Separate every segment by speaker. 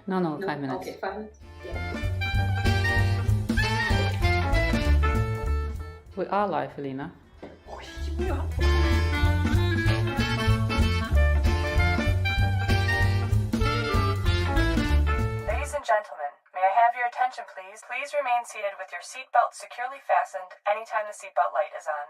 Speaker 1: No,
Speaker 2: No?
Speaker 1: 5 minutes.
Speaker 2: Okay, 5 minutes. Yeah.
Speaker 1: We are live, Elina.
Speaker 3: Ladies and gentlemen, may I have your attention, please? Please remain seated with your seatbelt securely fastened anytime the seatbelt light is on.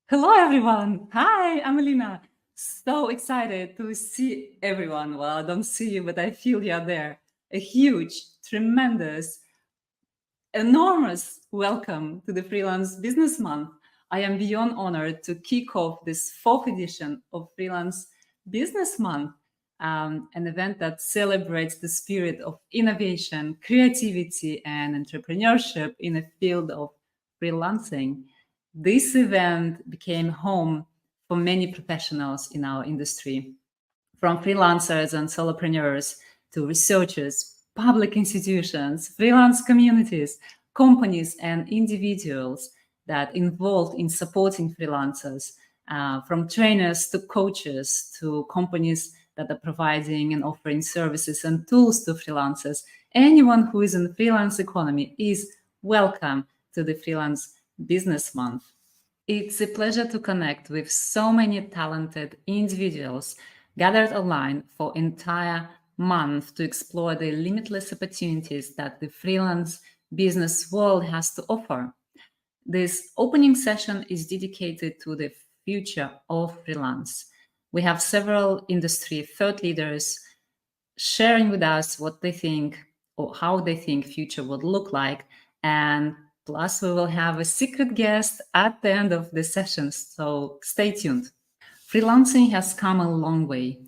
Speaker 1: Hello, everyone. Hi, I'm Elina. So excited to see everyone. Well, I don't see you, but I feel you are there. A huge, tremendous, enormous welcome to the Freelance Business Month. I am beyond honored to kick off this fourth edition of Freelance Business Month, an event that celebrates the spirit of innovation, creativity, and entrepreneurship in the field of freelancing. This event became home for many professionals in our industry, from freelancers and solopreneurs to researchers, public institutions, freelance communities, companies, and individuals that involved in supporting freelancers, from trainers to coaches to companies that are providing and offering services and tools to freelancers. Anyone who is in the freelance economy is welcome to the Freelance Business Month. It's a pleasure to connect with so many talented individuals gathered online for entire month to explore the limitless opportunities that the freelance business world has to offer. This opening session is dedicated to the future of freelance. We have several industry thought leaders sharing with us what they think or how they think future would look like, and plus we will have a secret guest at the end of the session, so stay tuned. Freelancing has come a long way.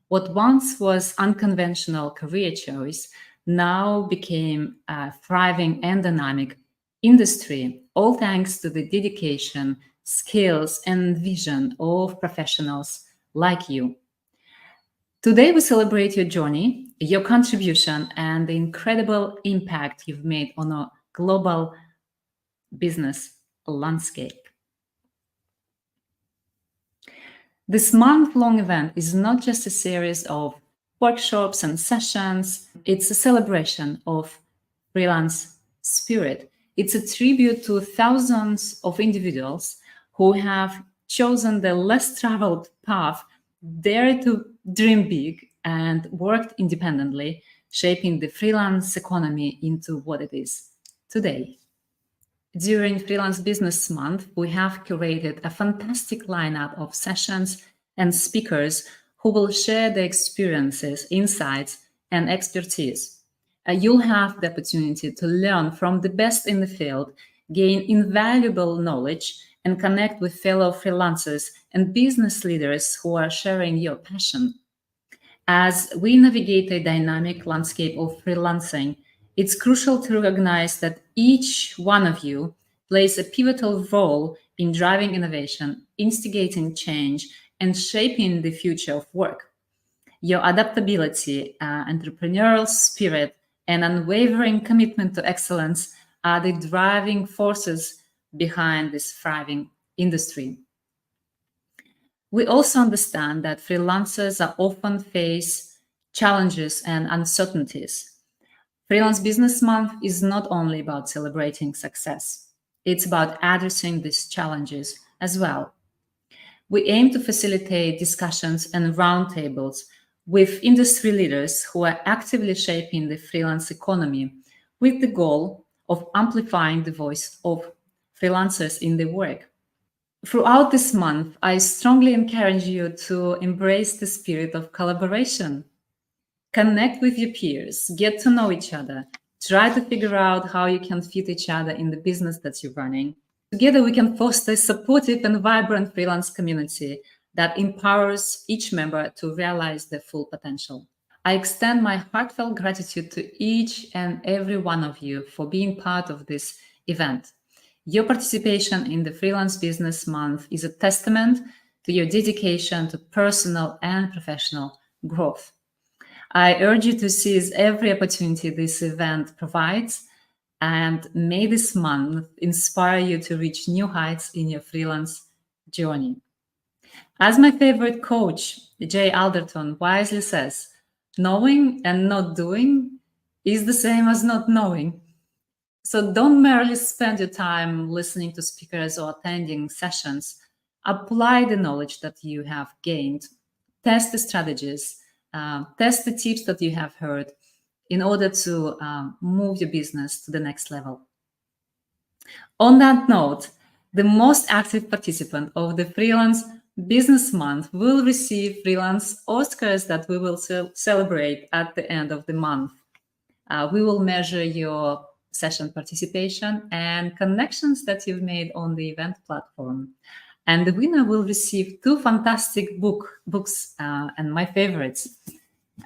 Speaker 1: What once was unconventional career choice now became a thriving and dynamic industry, all thanks to the dedication, skills, and vision of professionals like you. Today, we celebrate your journey, your contribution, and the incredible impact you've made on a global business landscape. This month-long event is not just a series of workshops and sessions, it's a celebration of freelance spirit. It's a tribute to thousands of individuals who have chosen the less traveled path, dared to dream big, and worked independently, shaping the freelance economy into what it is today. During Freelance Business Month, we have curated a fantastic lineup of sessions and speakers who will share their experiences, insights, and expertise. You'll have the opportunity to learn from the best in the field, gain invaluable knowledge, and connect with fellow freelancers and business leaders who are sharing your passion. As we navigate a dynamic landscape of freelancing, it's crucial to recognize that each one of you plays a pivotal role in driving innovation, instigating change, and shaping the future of work. Your adaptability, entrepreneurial spirit, and unwavering commitment to excellence are the driving forces behind this thriving industry. We also understand that freelancers are often face challenges and uncertainties. Freelance Business Month is not only about celebrating success, it's about addressing these challenges as well. We aim to facilitate discussions and roundtables with industry leaders who are actively shaping the freelance economy with the goal of amplifying the voice of freelancers in their work. Throughout this month, I strongly encourage you to embrace the spirit of collaboration. Connect with your peers, get to know each other, try to figure out how you can fit each other in the business that you're running. Together, we can foster a supportive and vibrant freelance community that empowers each member to realize their full potential. I extend my heartfelt gratitude to each and every one of you for being part of this event. Your participation in the Freelance Business Month is a testament to your dedication to personal and professional growth. I urge you to seize every opportunity this event provides, and may this month inspire you to reach new heights in your freelance journey. As my favorite coach, Jay Alderton, wisely says, knowing and not doing is the same as not knowing. So don't merely spend your time listening to speakers or attending sessions. Apply the knowledge that you have gained. Test the strategies. Test the tips that you have heard in order to move your business to the next level. On that note, the most active participant of the Freelance Business Month will receive freelance Oscars that we will celebrate at the end of the month. We will measure your session participation and connections that you've made on the event platform. And the winner will receive 2 fantastic books and my favorites.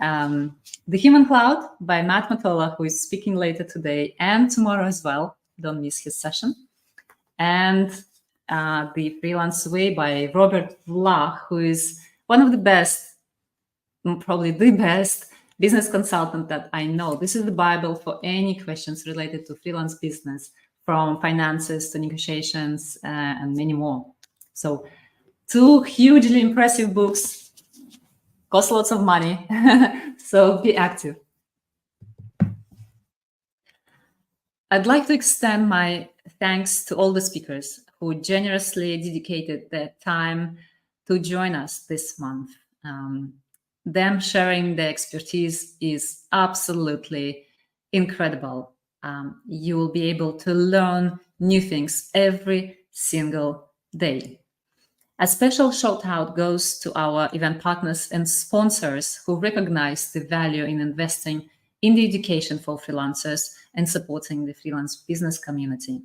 Speaker 1: The Human Cloud by Matt Mottola, who is speaking later today and tomorrow as well. Don't miss his session. And The Freelance Way by Robert Vlach, who is one of the best, probably the best business consultant that I know. This is the Bible for any questions related to freelance business, from finances to negotiations and many more. So 2 hugely impressive books, cost lots of money, so be active. I'd like to extend my thanks to all the speakers who generously dedicated their time to join us this month. Them sharing their expertise is absolutely incredible. You will be able to learn new things every single day. A special shout out goes to our event partners and sponsors who recognize the value in investing in the education for freelancers and supporting the freelance business community.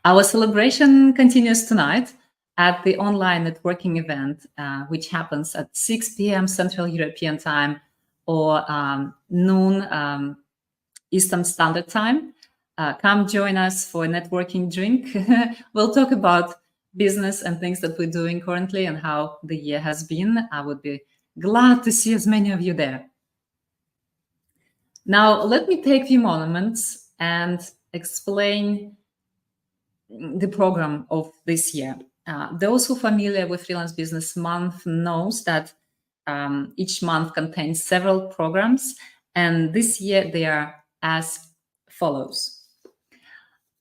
Speaker 1: Our celebration continues tonight at the online networking event, which happens at 6 p.m. Central European Time or noon Eastern Standard Time. Come join us for a networking drink. We'll talk about business and things that we're doing currently and how the year has been. I would be glad to see as many of you there. Now, let me take a few moments and explain the program of this year. Those who are familiar with Freelance Business Month knows that each month contains several programs, and this year they are as follows.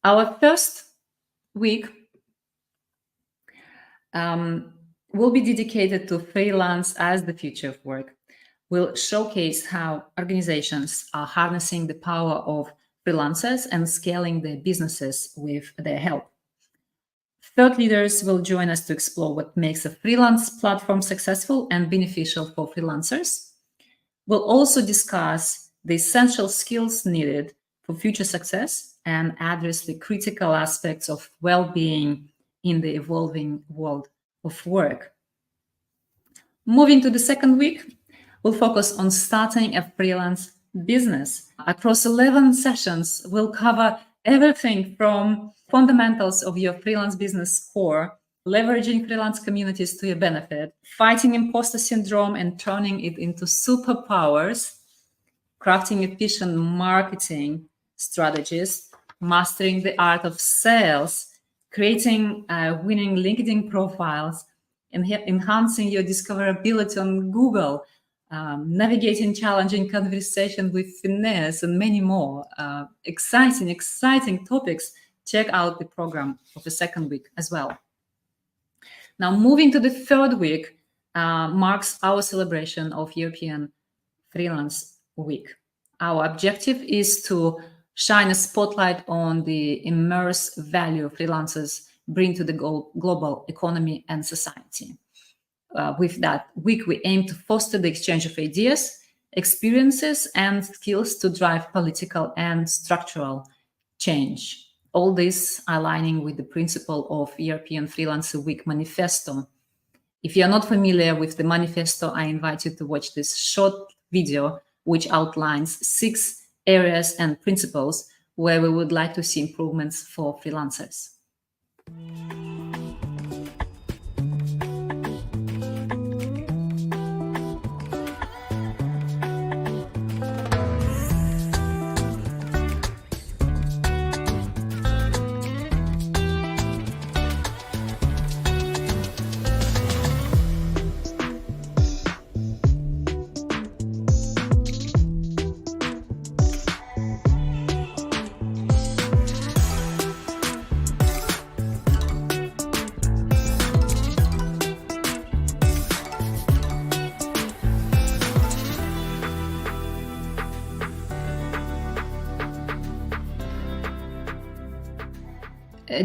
Speaker 1: Our first week will be dedicated to freelance as the future of work. We'll showcase how organizations are harnessing the power of freelancers and scaling their businesses with their help. Thought leaders will join us to explore what makes a freelance platform successful and beneficial for freelancers. We'll also discuss the essential skills needed for future success and address the critical aspects of well-being in the evolving world of work. Moving to the second week, we'll focus on starting a freelance business. Across 11 sessions, we'll cover everything from fundamentals of your freelance business core, leveraging freelance communities to your benefit, fighting imposter syndrome and turning it into superpowers, crafting efficient marketing strategies, mastering the art of sales, creating winning LinkedIn profiles, enhancing your discoverability on Google, navigating challenging conversation with finesse, and many more. Exciting topics. Check out the program of the second week as well. Now, moving to the third week marks our celebration of European Freelance Week. Our objective is to shine a spotlight on the immense value freelancers bring to the global economy and society. With that week, we aim to foster the exchange of ideas, experiences, and skills to drive political and structural change. All this aligning with the principle of European Freelancer Week Manifesto. If you are not familiar with the manifesto, I invite you to watch this short video, which outlines 6 areas and principles where we would like to see improvements for freelancers.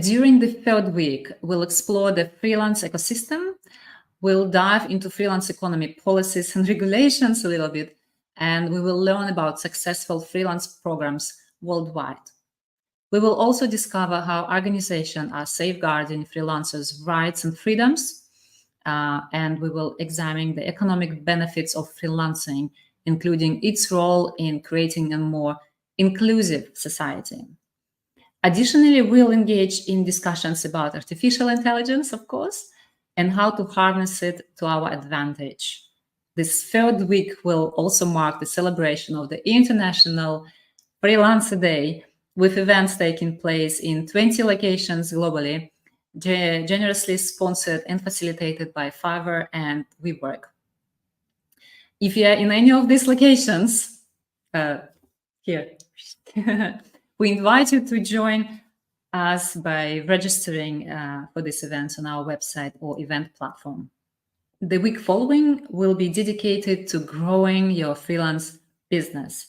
Speaker 1: During the 3rd week, we'll explore the freelance ecosystem. We'll dive into freelance economy policies and regulations a little bit, and we will learn about successful freelance programs worldwide. We will also discover how organizations are safeguarding freelancers' rights and freedoms, and we will examine the economic benefits of freelancing, including its role in creating a more inclusive society. Additionally, we'll engage in discussions about artificial intelligence, of course, and how to harness it to our advantage. This 3rd week will also mark the celebration of the International Freelancer Day, with events taking place in 20 locations globally, generously sponsored and facilitated by Fiverr and WeWork. If you are in any of these locations, here, we invite you to join us by registering for this event on our website or event platform. The week following will be dedicated to growing your freelance business.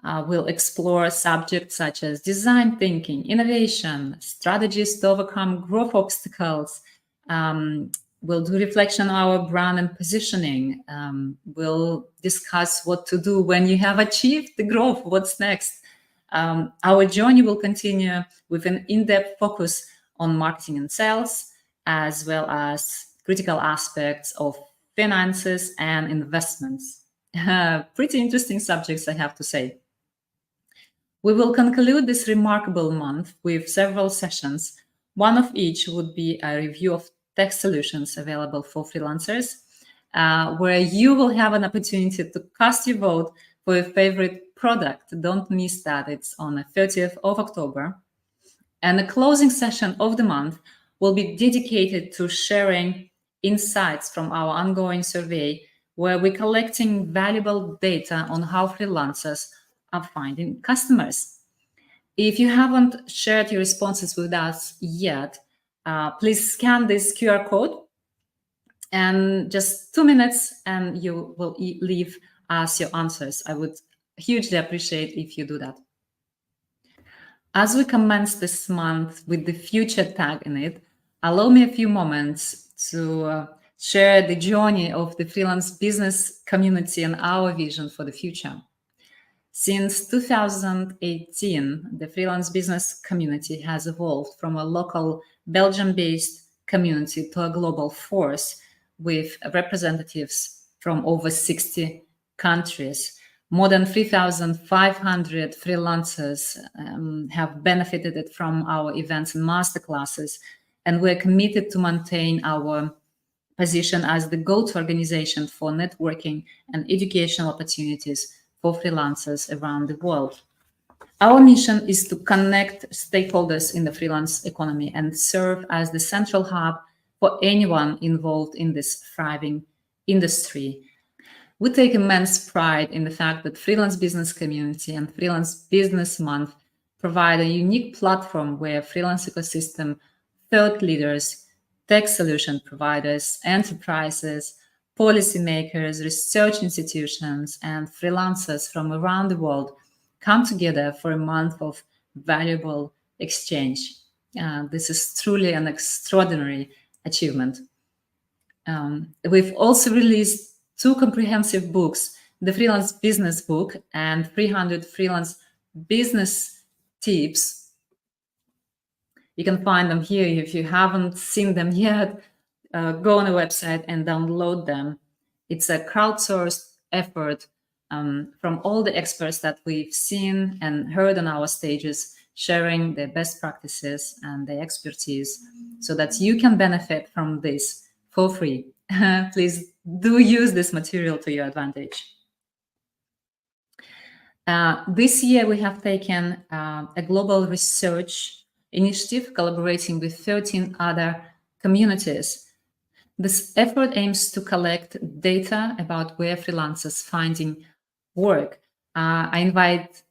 Speaker 1: We'll explore subjects such as design thinking, innovation, strategies to overcome growth obstacles. We'll do reflection on our brand and positioning. We'll discuss what to do when you have achieved the growth, what's next. Our journey will continue with an in-depth focus on marketing and sales, as well as critical aspects of finances and investments. Pretty interesting subjects, I have to say. We will conclude this remarkable month with several sessions. One of each would be a review of tech solutions available for freelancers, where you will have an opportunity to cast your vote for your favorite product. Don't miss that. It's on the 30th of October. And the closing session of the month will be dedicated to sharing insights from our ongoing survey, where we're collecting valuable data on how freelancers are finding customers. If you haven't shared your responses with us yet, please scan this QR code, and just 2 minutes and you will leave us your answers. I would hugely appreciate if you do that. As we commence this month with the future tag in it, allow me a few moments to share the journey of the freelance business community and our vision for the future. Since 2018, the freelance business community has evolved from a local Belgium-based community to a global force with representatives from over 60 countries. More than 3,500 freelancers have benefited from our events and masterclasses, and we're committed to maintain our position as the go-to organization for networking and educational opportunities for freelancers around the world. Our mission is to connect stakeholders in the freelance economy and serve as the central hub for anyone involved in this thriving industry. We take immense pride in the fact that Freelance Business Community and Freelance Business Month provide a unique platform where freelance ecosystem thought leaders, tech solution providers, enterprises, policymakers, research institutions, and freelancers from around the world come together for a month of valuable exchange. This is truly an extraordinary achievement. We've also released 2 comprehensive books, the Freelance Business Book and 300 Freelance Business Tips. You can find them here. If you haven't seen them yet, go on the website and download them. It's a crowdsourced effort from all the experts that we've seen and heard on our stages, sharing their best practices and their expertise so that you can benefit from this for free. Please do use this material to your advantage. This year, we have taken a global research initiative collaborating with 13 other communities. This effort aims to collect data about where freelancers finding work. I invite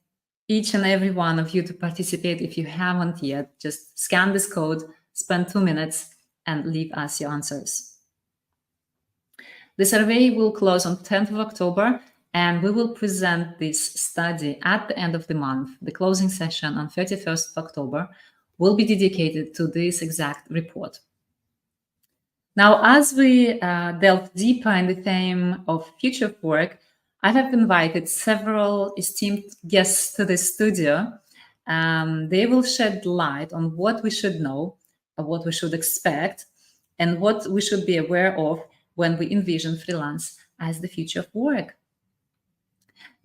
Speaker 1: each and every one of you to participate if you haven't yet. Just scan this code, spend 2 minutes, and leave us your answers. The survey will close on 10th of October, and we will present this study at the end of the month. The closing session on 31st of October will be dedicated to this exact report. Now, as we delve deeper in the theme of future of work, I have invited several esteemed guests to the studio. They will shed light on what we should know, what we should expect, and what we should be aware of when we envision freelance as the future of work.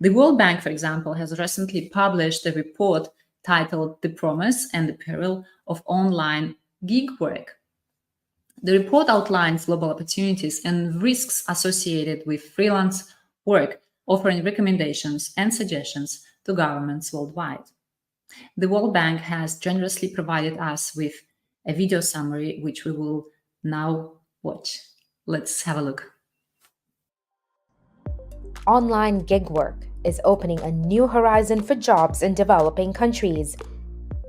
Speaker 1: The World Bank, for example, has recently published a report titled The Promise and the Peril of Online Gig Work. The report outlines global opportunities and risks associated with freelance work, offering recommendations and suggestions to governments worldwide. The World Bank has generously provided us with a video summary, which we will now watch. Let's have a look.
Speaker 2: Online gig work is opening a new horizon for jobs in developing countries.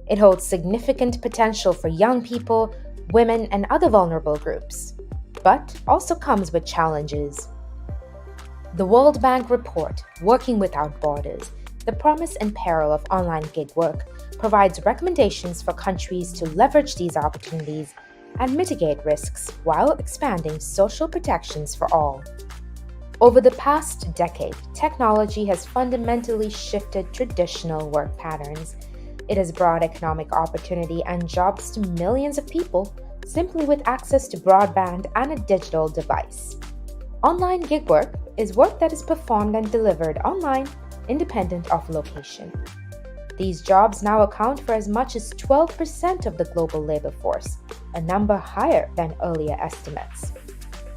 Speaker 2: It holds significant potential for young people, women, and other vulnerable groups, but also comes with challenges. The World Bank report, Working Without Borders, The Promise and Peril of Online Gig Work, provides recommendations for countries to leverage these opportunities and mitigate risks while expanding social protections for all. Over the past decade, technology has fundamentally shifted traditional work patterns. It has brought economic opportunity and jobs to millions of people simply with access to broadband and a digital device. Online gig work is work that is performed and delivered online, independent of location. These jobs now account for as much as 12% of the global labor force, a number higher than earlier estimates.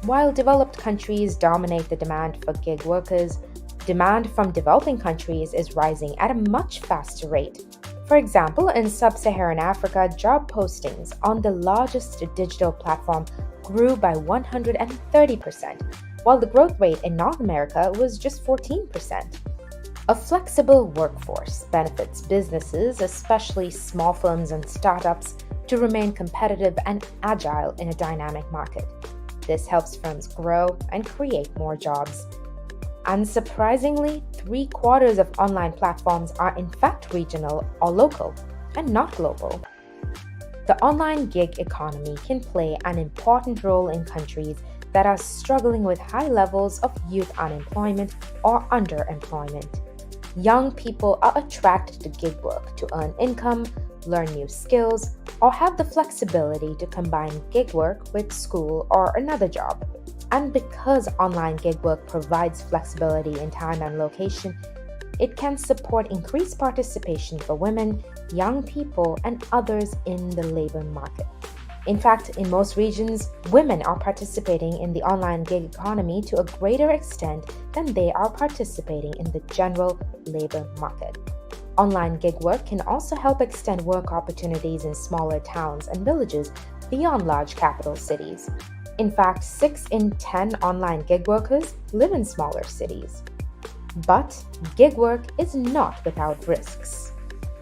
Speaker 2: While developed countries dominate the demand for gig workers, demand from developing countries is rising at a much faster rate. For example, in sub-Saharan Africa, job postings on the largest digital platform grew by 130%, while the growth rate in North America was just 14%. A flexible workforce benefits businesses, especially small firms and startups, to remain competitive and agile in a dynamic market. This helps firms grow and create more jobs. Unsurprisingly, 3/4 of online platforms are in fact regional or local, and not global. The online gig economy can play an important role in countries that are struggling with high levels of youth unemployment or underemployment. Young people are attracted to gig work to earn income, learn new skills, or have the flexibility to combine gig work with school or another job. And because online gig work provides flexibility in time and location, it can support increased participation for women, young people, and others in the labor market. In fact, in most regions, women are participating in the online gig economy to a greater extent than they are participating in the general labor market. Online gig work can also help extend work opportunities in smaller towns and villages beyond large capital cities. In fact, 6 in 10 online gig workers live in smaller cities. But gig work is not without risks.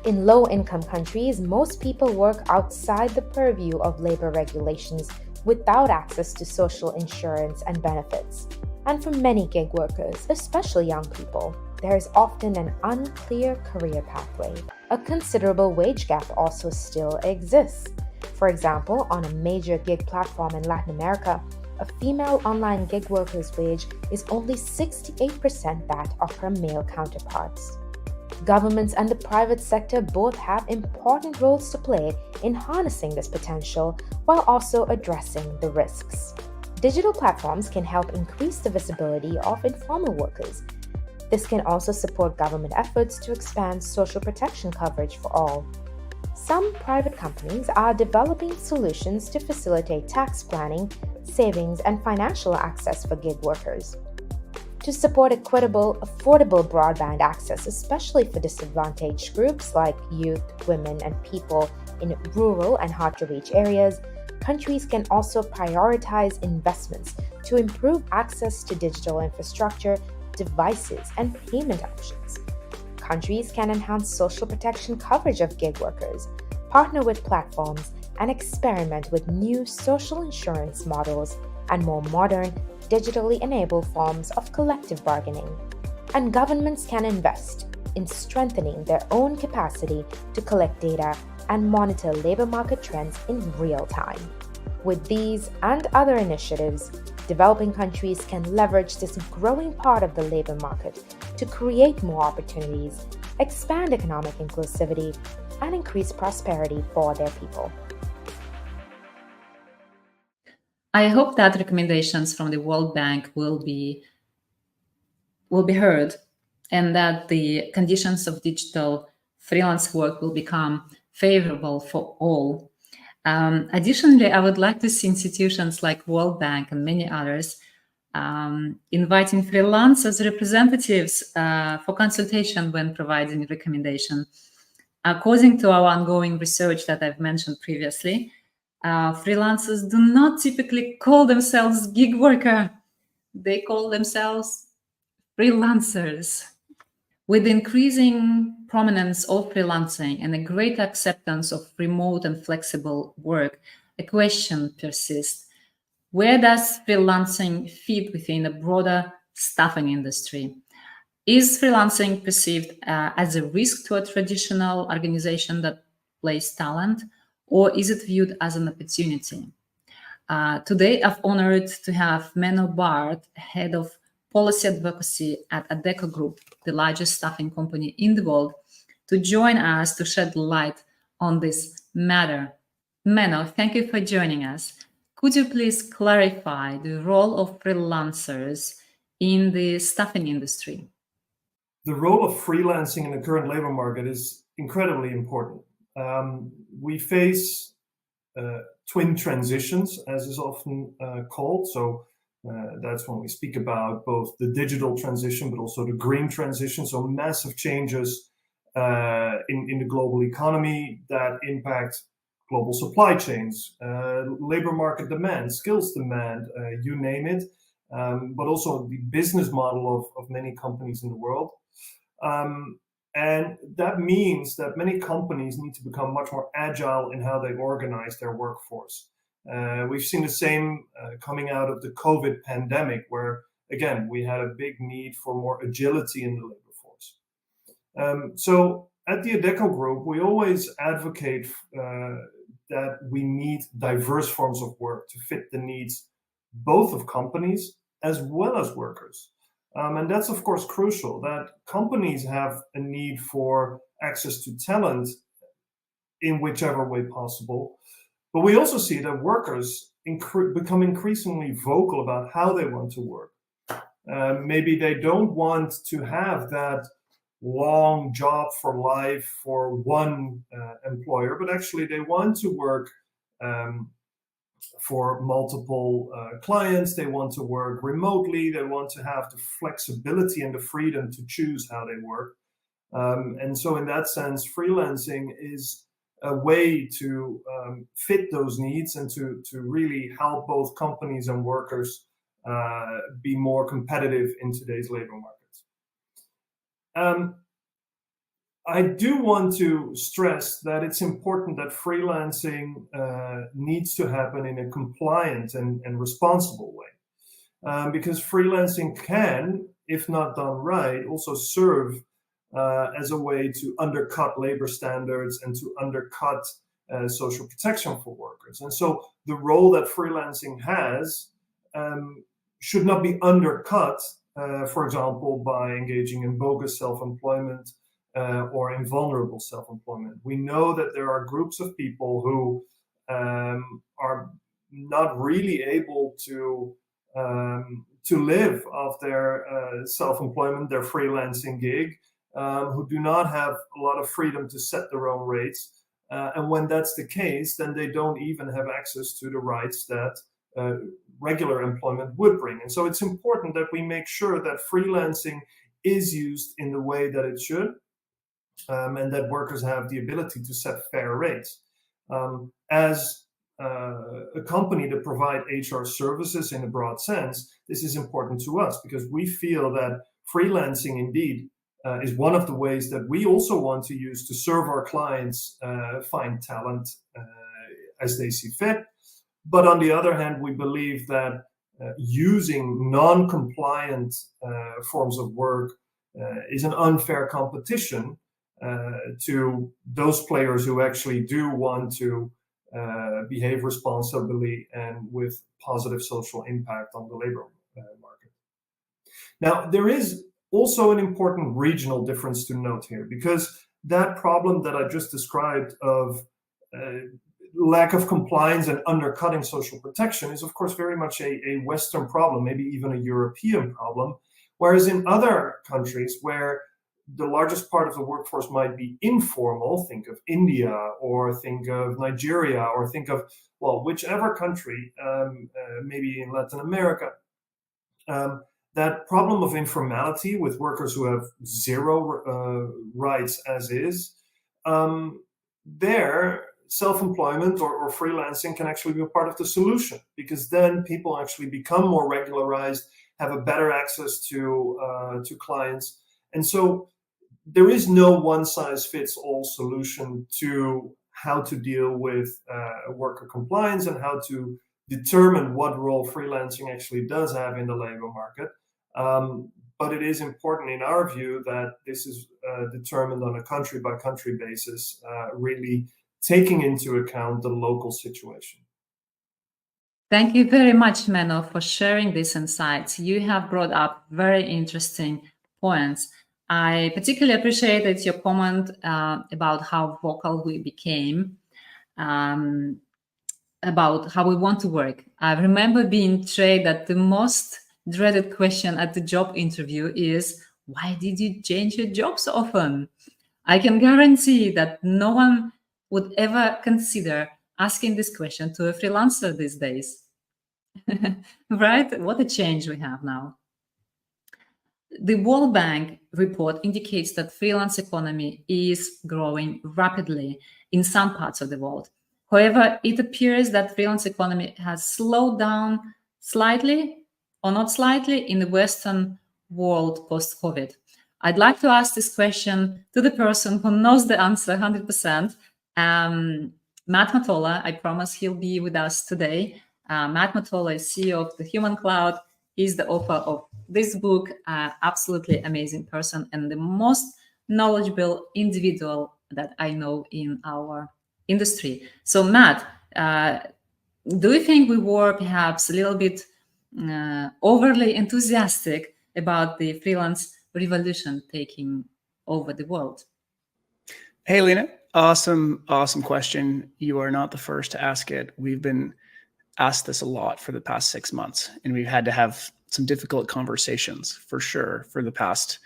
Speaker 2: In low-income countries, most people work outside the purview of labor regulations without access to social insurance and benefits. And for many gig workers, especially young people, there is often an unclear career pathway. A considerable wage gap also still exists. For example, on a major gig platform in Latin America, a female online gig worker's wage is only 68% that of her male counterparts. Governments and the private sector both have important roles to play in harnessing this potential while also addressing the risks. Digital platforms can help increase the visibility of informal workers. This can also support government efforts to expand social protection coverage for all. Some private companies are developing solutions to facilitate tax planning, savings, and financial access for gig workers. To support equitable, affordable broadband access, especially for disadvantaged groups like youth, women, and people in rural and hard-to-reach areas, countries can also prioritize investments to improve access to digital infrastructure, devices, and payment options. Countries can enhance social protection coverage of gig workers, partner with platforms, and experiment with new social insurance models and more modern, digitally enabled forms of collective bargaining. And governments can invest in strengthening their own capacity to collect data and monitor labor market trends in real time. With these and other initiatives, developing countries can leverage this growing part of the labor market to create more opportunities, expand economic inclusivity, and increase prosperity for their people.
Speaker 1: I hope that recommendations from the World Bank will be heard, and that the conditions of digital freelance work will become favorable for all. Additionally, I would like to see institutions like World Bank and many others inviting freelancers representatives for consultation when providing recommendation. According to our ongoing research that I've mentioned previously, freelancers do not typically call themselves gig worker. They call themselves freelancers. With increasing prominence of freelancing and a great acceptance of remote and flexible work, a question persists. Where does freelancing fit within a broader staffing industry? Is freelancing perceived as a risk to a traditional organization that plays talent, or is it viewed as an opportunity? Today, I've honored to have Menno Bart, head of policy advocacy at Adecco Group, the largest staffing company in the world, to join us to shed light on this matter. Menno, thank you for joining us. Could you please clarify the role of freelancers in the staffing industry?
Speaker 4: The role of freelancing in the current labor market is incredibly important. We face twin transitions, as is often called. So that's when we speak about both the digital transition, but also the green transition. So massive changes in the global economy that impact global supply chains, labor market demand, skills demand, you name it, but also the business model of many companies in the world. And that means that many companies need to become much more agile in how they organize their workforce. We've seen the same coming out of the COVID pandemic, where, again, we had a big need for more agility in the labor force. So at the Adecco Group, we always advocate that we need diverse forms of work to fit the needs both of companies as well as workers. And that's, of course, crucial, that companies have a need for access to talent in whichever way possible. But we also see that workers become increasingly vocal about how they want to work. Maybe they don't want to have that long job for life for one employer, but actually they want to work for multiple clients. They want to work remotely. They want to have the flexibility and the freedom to choose how they work. And so in that sense, freelancing is a way to fit those needs and to really help both companies and workers be more competitive in today's labor markets. I do want to stress that it's important that freelancing needs to happen in a compliant and responsible way, because freelancing can, if not done right, also serve as a way to undercut labor standards and to undercut social protection for workers. And so the role that freelancing has should not be undercut, for example, by engaging in bogus self-employment or in vulnerable self-employment. We know that there are groups of people who are not really able to live off their self-employment, their freelancing gig, who do not have a lot of freedom to set their own rates. And when that's the case, then they don't even have access to the rights that regular employment would bring. And so it's important that we make sure that freelancing is used in the way that it should, and that workers have the ability to set fair rates. As a company that provide HR services in a broad sense, this is important to us because we feel that freelancing indeed is one of the ways that we also want to use to serve our clients, find talent as they see fit. But on the other hand, we believe that using non-compliant forms of work is an unfair competition to those players who actually do want to behave responsibly and with positive social impact on the labor market. Now, there is also an important regional difference to note here, because that problem that I just described of lack of compliance and undercutting social protection is, of course, very much a Western problem, maybe even a European problem, whereas in other countries where the largest part of the workforce might be informal, think of India or think of Nigeria or think of, well, whichever country, maybe in Latin America, that problem of informality with workers who have zero rights as is, there self-employment or freelancing can actually be a part of the solution, because then people actually become more regularized, have a better access to clients. And so there is no one-size-fits-all solution to how to deal with worker compliance and how to determine what role freelancing actually does have in the labor market. But it is important in our view that this is determined on a country-by-country basis, really taking into account the local situation.
Speaker 1: Thank you very much, Menno, for sharing these insights. You have brought up very interesting points. I particularly appreciated your comment about how vocal we became, about how we want to work. I remember being told that the most dreaded question at the job interview is, why did you change your job so often? I can guarantee that no one would ever consider asking this question to a freelancer these days. Right? What a change we have now. The World Bank report indicates that freelance economy is growing rapidly in some parts of the world. However, it appears that freelance economy has slowed down slightly, or not slightly, in the Western world post-COVID. I'd like to ask this question to the person who knows the answer 100%. Matt Mottola, I promise he'll be with us today. Matt Mottola is CEO of the Human Cloud. He's the author of this book, absolutely amazing person and the most knowledgeable individual that I know in our industry. So Matt, do you think we were perhaps a little bit overly enthusiastic about the freelance revolution taking over the world?
Speaker 5: Hey, Elina. Awesome question. You are not the first to ask it. We've been asked this a lot for the past 6 months, and we've had to have some difficult conversations for sure for the past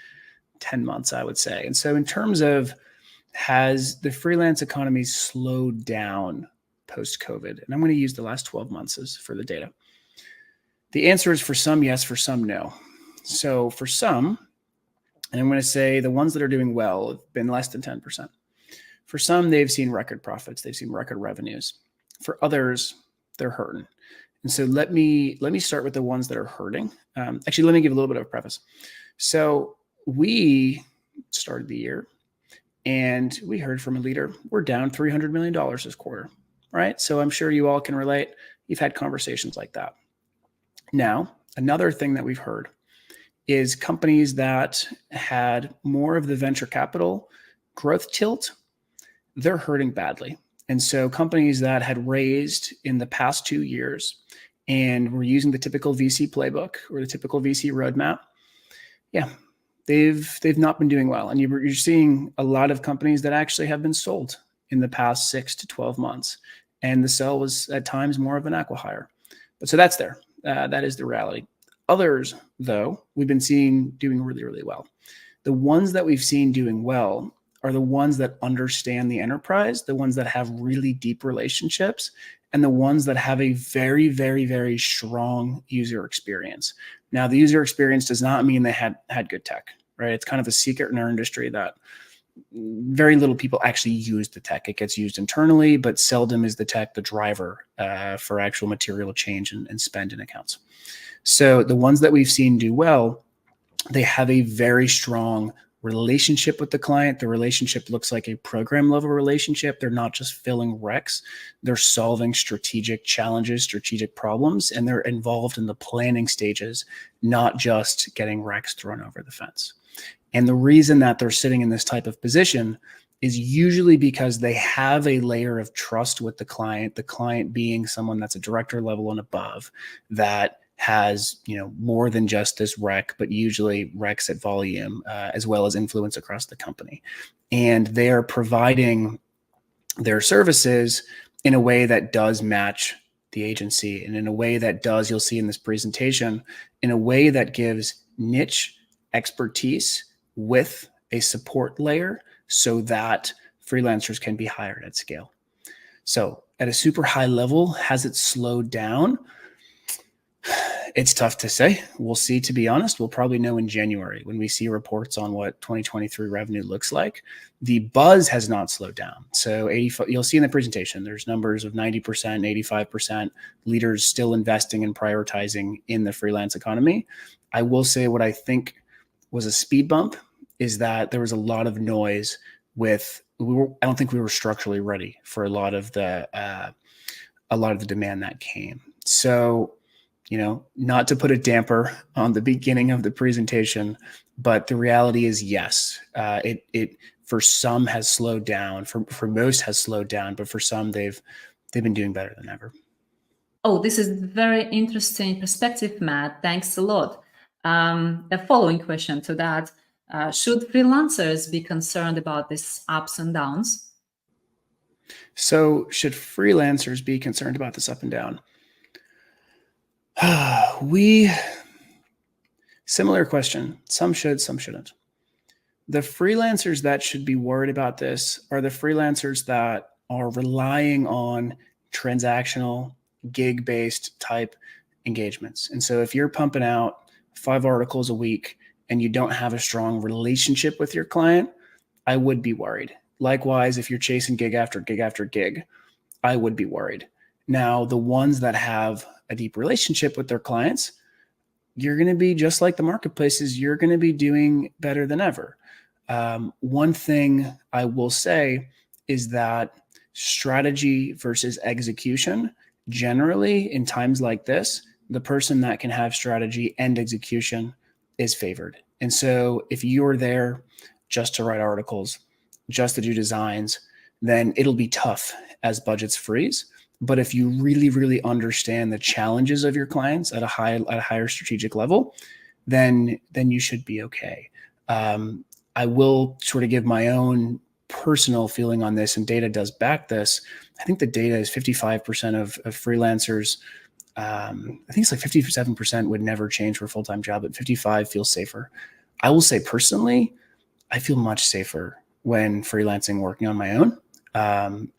Speaker 5: 10 months, I would say. And so in terms of, has the freelance economy slowed down post-COVID? And I'm going to use the last 12 months as for the data. The answer is for some, yes, for some, no. So for some, and I'm going to say the ones that are doing well have been less than 10%. For some, they've seen record profits. They've seen record revenues. For others, they're hurting. And so let me start with the ones that are hurting. Actually, let me give a little bit of a preface. So we started the year and we heard from a leader, we're down $300 million this quarter, right? So I'm sure you all can relate. You've had conversations like that. Now, another thing that we've heard is companies that had more of the venture capital growth tilt, they're hurting badly. And so companies that had raised in the past 2 years and were using the typical VC playbook or the typical VC roadmap, yeah, they've not been doing well. And you're seeing a lot of companies that actually have been sold in the past 6 to 12 months. And the sell was at times more of an acqui-hire. But so that's there. That is the reality. Others, though, we've been seeing doing really, really well. The ones that we've seen doing well are the ones that understand the enterprise, the ones that have really deep relationships, and the ones that have a very, very, very strong user experience. Now, the user experience does not mean they had good tech, right? It's kind of a secret in our industry that very little people actually use the tech. It gets used internally, but seldom is the tech the driver for actual material change and spend in accounts. So the ones that we've seen do well, they have a very strong relationship with the client. The relationship looks like a program level relationship. They're not just filling recs. They're solving strategic challenges, strategic problems, and they're involved in the planning stages, not just getting recs thrown over the fence. And the reason that they're sitting in this type of position is usually because they have a layer of trust with the client being someone that's a director level and above, that has, more than just this rec, but usually recs at volume, as well as influence across the company. And they are providing their services in a way that does match the agency, and in a way that does, you'll see in this presentation, in a way that gives niche expertise with a support layer so that freelancers can be hired at scale. So at a super high level, has it slowed down? It's tough to say. We'll see, to be honest. We'll probably know in January when we see reports on what 2023 revenue looks like. The buzz has not slowed down. So you'll see in the presentation, there's numbers of 90%, 85%, leaders still investing and prioritizing in the freelance economy. I will say what I think was a speed bump is that there was a lot of noise with, I don't think we were structurally ready for a lot of the demand that came. So, not to put a damper on the beginning of the presentation, but the reality is, yes, it for some has slowed down, for most has slowed down, but for some they've been doing better than ever.
Speaker 1: Oh, this is very interesting perspective, Matt. Thanks a lot. A following question to that: should freelancers be concerned about these ups and downs?
Speaker 5: So, should freelancers be concerned about this up and down? Similar question. Some should, some shouldn't. The freelancers that should be worried about this are the freelancers that are relying on transactional, gig-based type engagements. And so if you're pumping out 5 articles a week and you don't have a strong relationship with your client, I would be worried. Likewise, if you're chasing gig after gig after gig, I would be worried. Now, the ones that have a deep relationship with their clients, you're going to be just like the marketplaces, you're going to be doing better than ever. One thing I will say is that strategy versus execution, generally in times like this, the person that can have strategy and execution is favored. And so if you're there just to write articles, just to do designs, then it'll be tough as budgets freeze. But if you really, really understand the challenges of your clients at a higher strategic level, then you should be okay. I will sort of give my own personal feeling on this, and data does back this. I think the data is 55% of freelancers. I think it's like 57% would never change for a full-time job, but 55 feels safer. I will say personally, I feel much safer when freelancing, working on my own.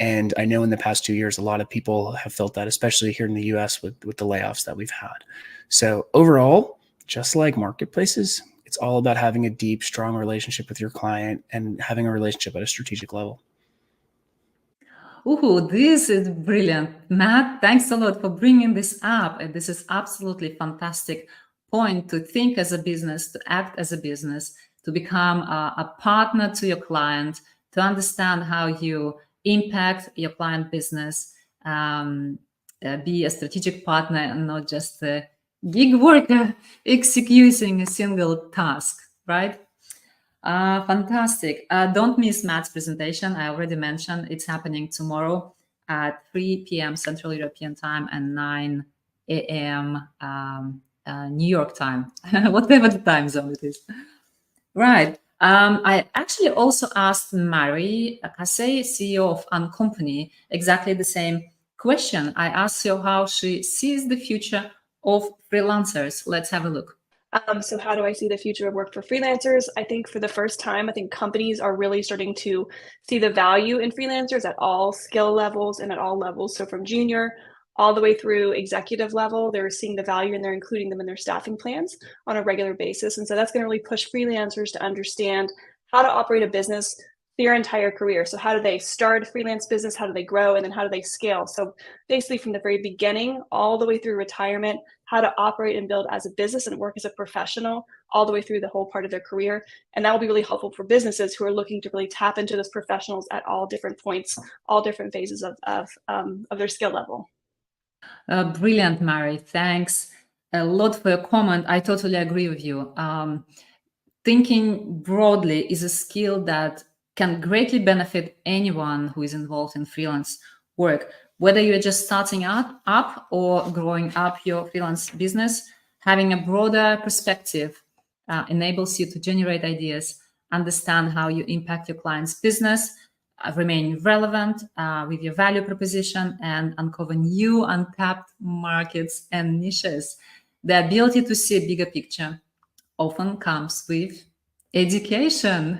Speaker 5: And I know in the past 2 years, a lot of people have felt that, especially here in the US with the layoffs that we've had. So overall, just like marketplaces, it's all about having a deep, strong relationship with your client and having a relationship at a strategic level.
Speaker 1: Ooh, this is brilliant. Matt, thanks a lot for bringing this up. And this is absolutely fantastic point to think as a business, to act as a business, to become a partner to your client, to understand how you impact your client business, be a strategic partner and not just gig worker executing a single task, right? Fantastic. Don't miss Matt's presentation. I already mentioned it's happening tomorrow at 3 p.m. Central European Time and 9 a.m. New York time, whatever the time zone it is. Right. I actually also asked Maari, CEO of Uncompany, exactly the same question. I asked her how she sees the future of freelancers. Let's have a look.
Speaker 6: So how do I see the future of work for freelancers? I think for the first time, I think companies are really starting to see the value in freelancers at all skill levels and at all levels. So from junior all the way through executive level, they're seeing the value and they're including them in their staffing plans on a regular basis. And so that's going to really push freelancers to understand how to operate a business their entire career. So how do they start a freelance business? How do they grow? And then how do they scale? So basically from the very beginning all the way through retirement, how to operate and build as a business and work as a professional all the way through the whole part of their career. And that will be really helpful for businesses who are looking to really tap into those professionals at all different points, all different phases of their skill level.
Speaker 1: Brilliant, Maari. Thanks a lot for your comment. I totally agree with you. Thinking broadly is a skill that can greatly benefit anyone who is involved in freelance work. Whether you're just starting up or growing up your freelance business, having a broader perspective enables you to generate ideas, understand how you impact your client's business, remain relevant with your value proposition, and uncover new untapped markets and niches. The ability to see a bigger picture often comes with education.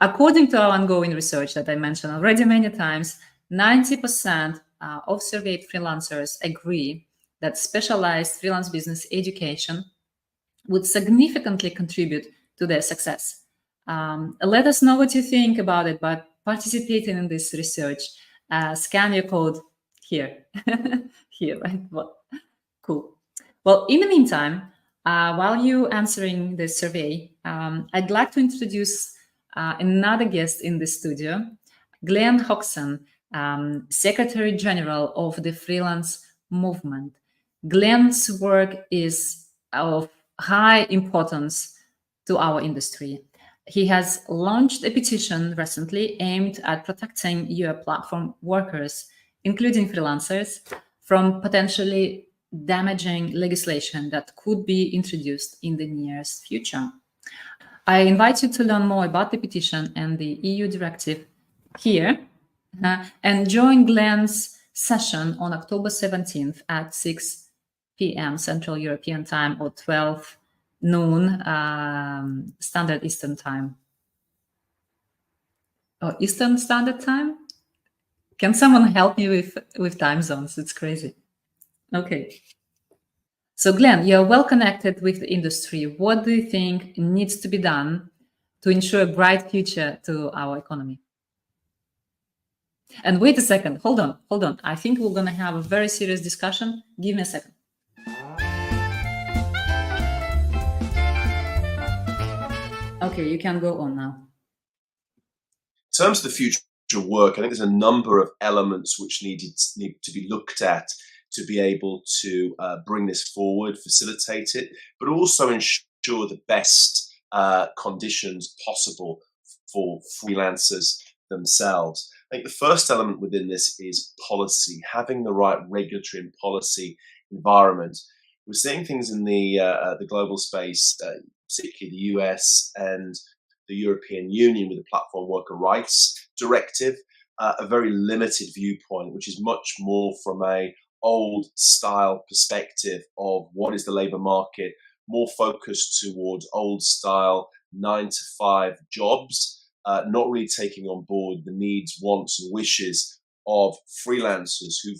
Speaker 1: According to our ongoing research that I mentioned already many times, 90% of surveyed freelancers agree that specialized freelance business education would significantly contribute to their success. Let us know what you think about it by participating in this research. Scan your code here. Here, right? Well, cool. Well, in the meantime, while you're answering the survey, I'd like to introduce another guest in the studio, Glen Hodgson, Secretary General of the Freelance Movement. Glen's work is of high importance to our industry. He has launched a petition recently aimed at protecting your platform workers, including freelancers, from potentially damaging legislation that could be introduced in the nearest future. I invite you to learn more about the petition and the EU directive here and join Glen's session on October 17th at 6 p.m. Central European Time or 12 noon Standard Eastern Time. Or Eastern Standard Time? Can someone help me with time zones? It's crazy. Okay. So Glen, you're well connected with the industry. What do you think needs to be done to ensure a bright future to our economy? And wait a second, hold on. I think we're gonna have a very serious discussion. Give me a second. Okay, you can go on now.
Speaker 7: In terms of the future of work, I think there's a number of elements which need to be looked at to be able to bring this forward, facilitate it, but also ensure the best conditions possible for freelancers themselves. I think the first element within this is policy, having the right regulatory and policy environment. We're seeing things in the global space, particularly the US and the European Union with the Platform Worker Rights Directive, a very limited viewpoint, which is much more from a old style perspective of what is the labor market, more focused towards old style 9-to-5 jobs, not really taking on board the needs, wants and wishes of freelancers who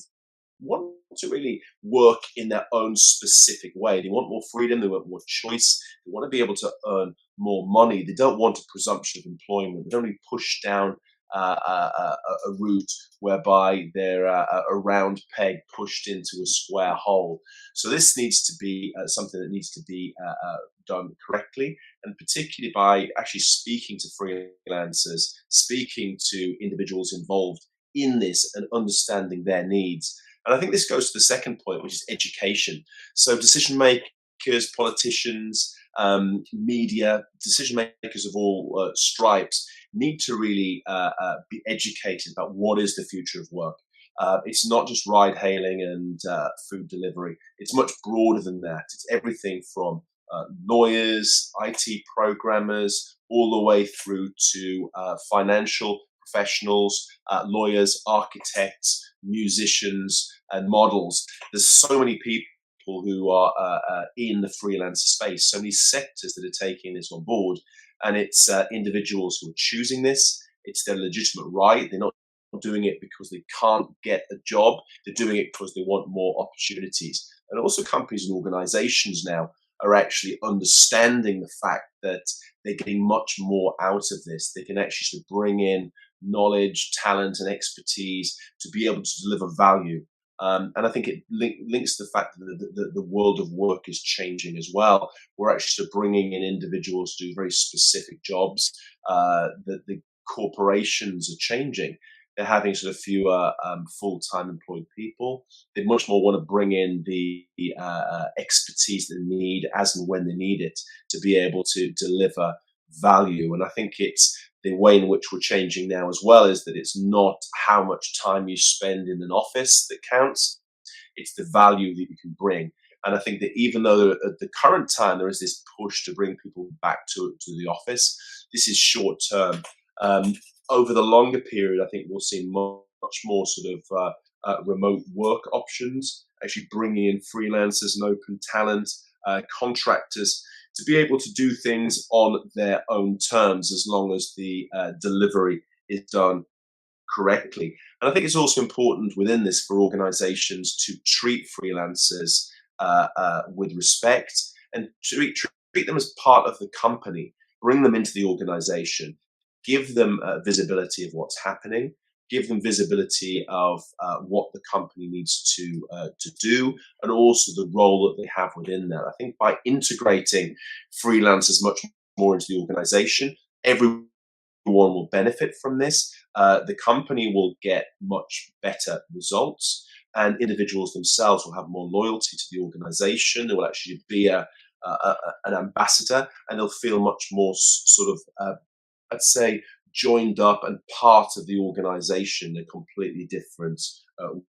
Speaker 7: want to really work in their own specific way. They want more freedom, they want more choice, they want to be able to earn more money. They don't want a presumption of employment. They don't really push down a route whereby they're a round peg pushed into a square hole. So this needs to be something that needs to be done correctly, and particularly by actually speaking to freelancers, speaking to individuals involved in this and understanding their needs. And I think this goes to the second point, which is education. So decision makers, politicians, media, decision makers of all stripes need to really be educated about what is the future of work. It's not just ride hailing and food delivery. It's much broader than that. It's everything from lawyers, IT programmers, all the way through to financial professionals, lawyers, architects, musicians, and models. There's so many people who are in the freelance space, so many sectors that are taking this on board, and it's individuals who are choosing this. It's their legitimate right. They're not doing it because they can't get a job. They're doing it because they want more opportunities. And also companies and organizations now are actually understanding the fact that they're getting much more out of this. They can actually sort of bring in knowledge, talent, and expertise to be able to deliver value. And I think it links to the fact that the world of work is changing as well. We're actually sort of bringing in individuals to do very specific jobs. The corporations are changing. They're having sort of fewer full-time employed people. They much more want to bring in the expertise they need as and when they need it to be able to deliver value. And I think it's the way in which we're changing now as well is that it's not how much time you spend in an office that counts. It's the value that you can bring. And I think that even though at the current time there is this push to bring people back to the office, this is short term. Over the longer period, I think we'll see much more sort of remote work options, actually bringing in freelancers and open talent, contractors to be able to do things on their own terms as long as the delivery is done correctly. And I think it's also important within this for organizations to treat freelancers with respect and treat them as part of the company, bring them into the organization, give them visibility of what's happening, give them visibility of what the company needs to do, and also the role that they have within that. I think by integrating freelancers much more into the organization, everyone will benefit from this. The company will get much better results, and individuals themselves will have more loyalty to the organization. They will actually be an ambassador, and they'll feel much more sort of I'd say joined up and part of the organization in a completely different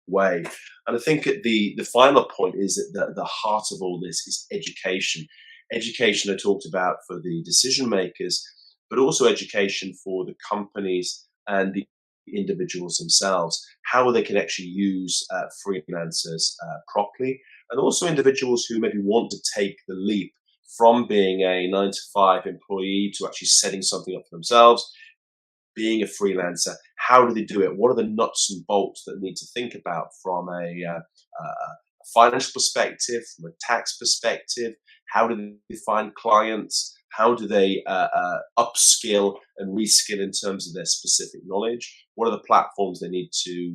Speaker 7: way. And I think the final point is that the heart of all this is education. Education I talked about for the decision makers, but also education for the companies and the individuals themselves, how they can actually use freelancers properly, and also individuals who maybe want to take the leap from being a 9-to-5 employee to actually setting something up for themselves, being a freelancer. How do they do it? What are the nuts and bolts that they need to think about from a financial perspective, from a tax perspective? How do they find clients? How do they upskill and reskill in terms of their specific knowledge? What are the platforms they need to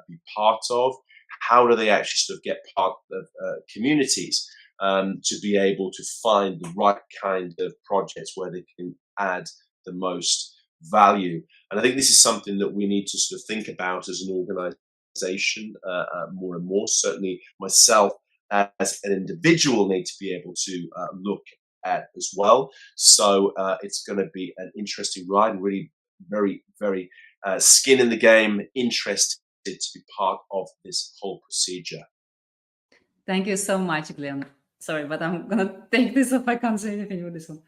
Speaker 7: be part of? How do they actually sort of get part of communities to be able to find the right kind of projects where they can add the most value? And I think this is something that we need to sort of think about as an organization more and more. Certainly myself as an individual need to be able to look at as well. So it's going to be an interesting ride, and really very, very skin in the game, interested to be part of this whole procedure.
Speaker 1: Thank you so much, Glen. Sorry, but I'm going to take this off. I can't say anything with this one.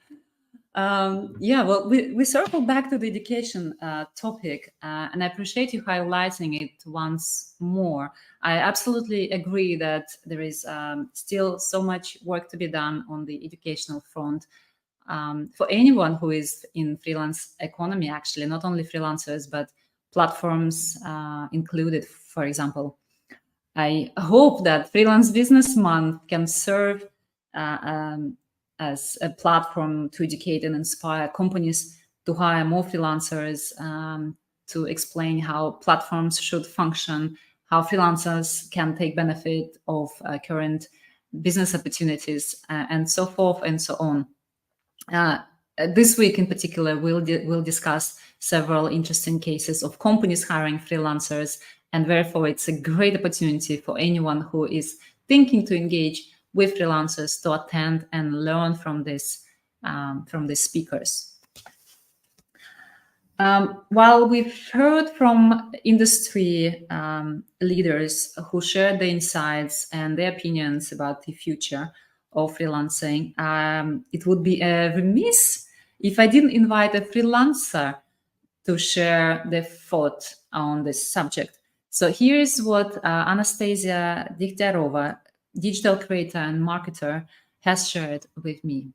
Speaker 1: Yeah, well, we circle back to the education topic, and I appreciate you highlighting it once more. I absolutely agree that there is still so much work to be done on the educational front for anyone who is in freelance economy, actually, not only freelancers, but platforms included, for example. I hope that Freelance Business Month can serve as a platform to educate and inspire companies to hire more freelancers, to explain how platforms should function, how freelancers can take benefit of current business opportunities, and so forth and so on. This week in particular, we'll discuss several interesting cases of companies hiring freelancers And therefore, it's a great opportunity for anyone who is thinking to engage with freelancers to attend and learn from this, from the speakers. While we've heard from industry leaders who shared their insights and their opinions about the future of freelancing, it would be remiss if I didn't invite a freelancer to share their thought on this subject. So here's what Anastasiia Dehtiarova, digital creator and marketer, has shared with me.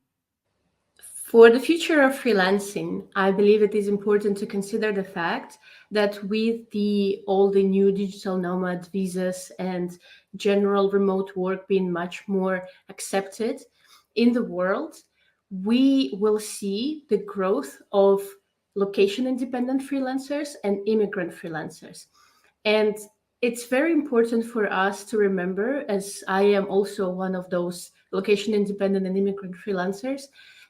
Speaker 8: For the future of freelancing, I believe it is important to consider the fact that with all the new digital nomad visas and general remote work being much more accepted in the world, we will see the growth of location-independent freelancers and immigrant freelancers. And it's very important for us to remember, as I am also one of those location-independent and immigrant freelancers,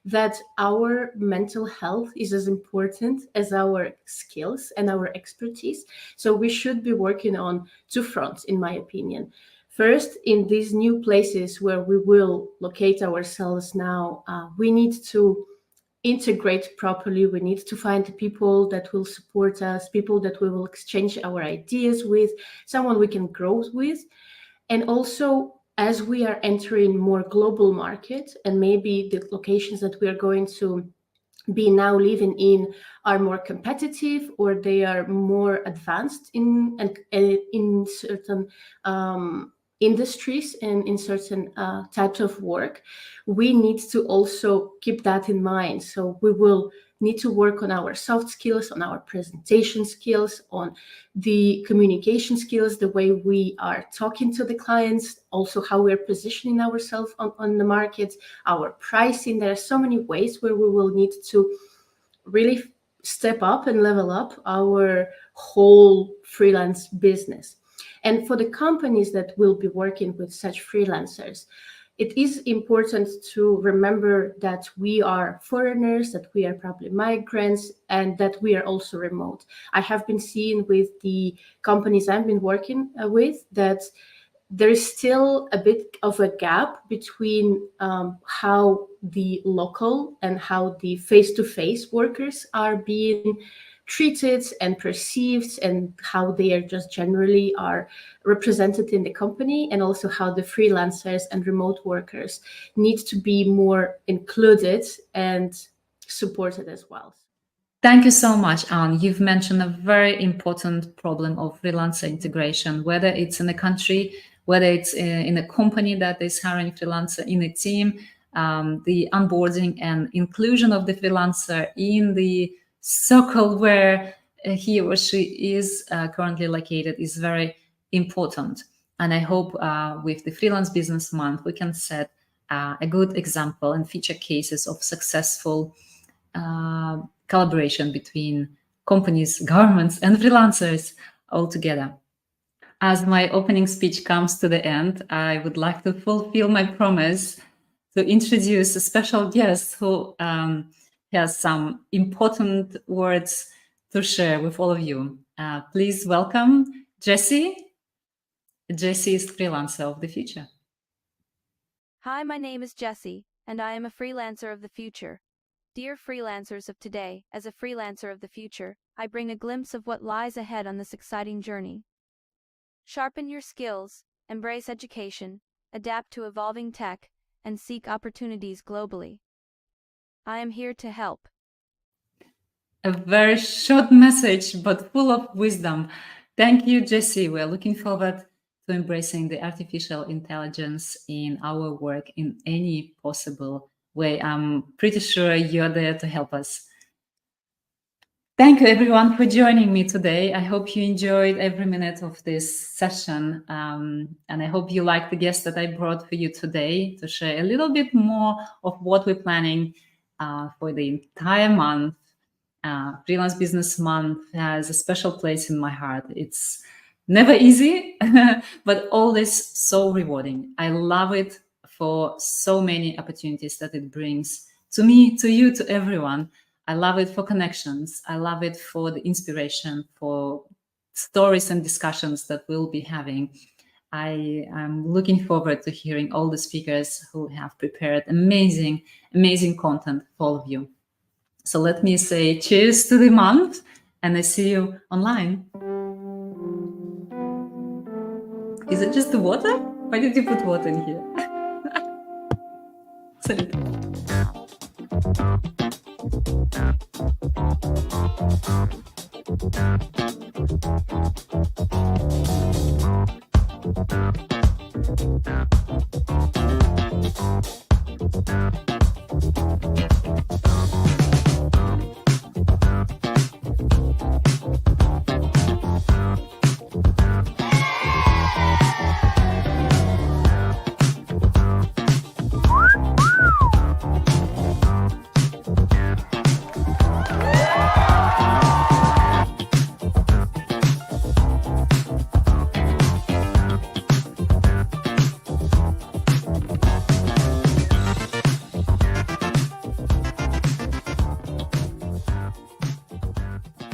Speaker 8: that our mental health is as important as our skills and our expertise. So we should be working on two fronts, in my opinion. First, in these new places where we will locate ourselves now, we need to integrate properly. We need to find people that will support us, people that we will exchange our ideas with, someone we can grow with. And also, as we are entering more global markets, and maybe the locations that we are going to be now living in are more competitive, or they are more advanced in certain industries and in certain types of work, we need to also keep that in mind. So we will need to work on our soft skills, on our presentation skills, on the communication skills, the way we are talking to the clients, also how we're positioning ourselves on the market, our pricing. There are so many ways where we will need to really step up and level up our whole freelance business. And for the companies that will be working with such freelancers, it is important to remember that we are foreigners, that we are probably migrants, and that we are also remote. I have been seeing with the companies I've been working with that there is still a bit of a gap between how the local and how the face-to-face workers are being treated and perceived, and how they are just generally are represented in the company, and also how the freelancers and remote workers need to be more included and supported as well.
Speaker 1: Thank you so much, Anne. You've mentioned a very important problem of freelancer integration, whether it's in a country, whether it's in a company that is hiring freelancer in a team, the onboarding and inclusion of the freelancer in the circle where he or she is currently located is very important. And I hope with the Freelance Business Month, we can set a good example and feature cases of successful collaboration between companies, governments, and freelancers all together. As my opening speech comes to the end, I would like to fulfill my promise to introduce a special guest who has some important words to share with all of you. Please welcome Jessie. Jessie is freelancer of the future.
Speaker 9: Hi, my name is Jessie, and I am a freelancer of the future. Dear freelancers of today, as a freelancer of the future, I bring a glimpse of what lies ahead on this exciting journey. Sharpen your skills, embrace education, adapt to evolving tech, and seek opportunities globally. I am here to help.
Speaker 1: A very short message, but full of wisdom. Thank you, Jessie. We're looking forward to embracing the artificial intelligence in our work in any possible way. I'm pretty sure you're there to help us. Thank you, everyone, for joining me today. I hope you enjoyed every minute of this session. And I hope you liked the guest that I brought for you today to share a little bit more of what we're planning for the entire month. Freelance Business Month has a special place in my heart. It's never easy, but always so rewarding. I love it for so many opportunities that it brings to me, to you, to everyone. I love it for connections. I love it for the inspiration, for stories and discussions that we'll be having. I am looking forward to hearing all the speakers who have prepared amazing content for all of you. So let me say cheers to the month, and I see you online. Is it just the water? Why did you put water in here? Salut.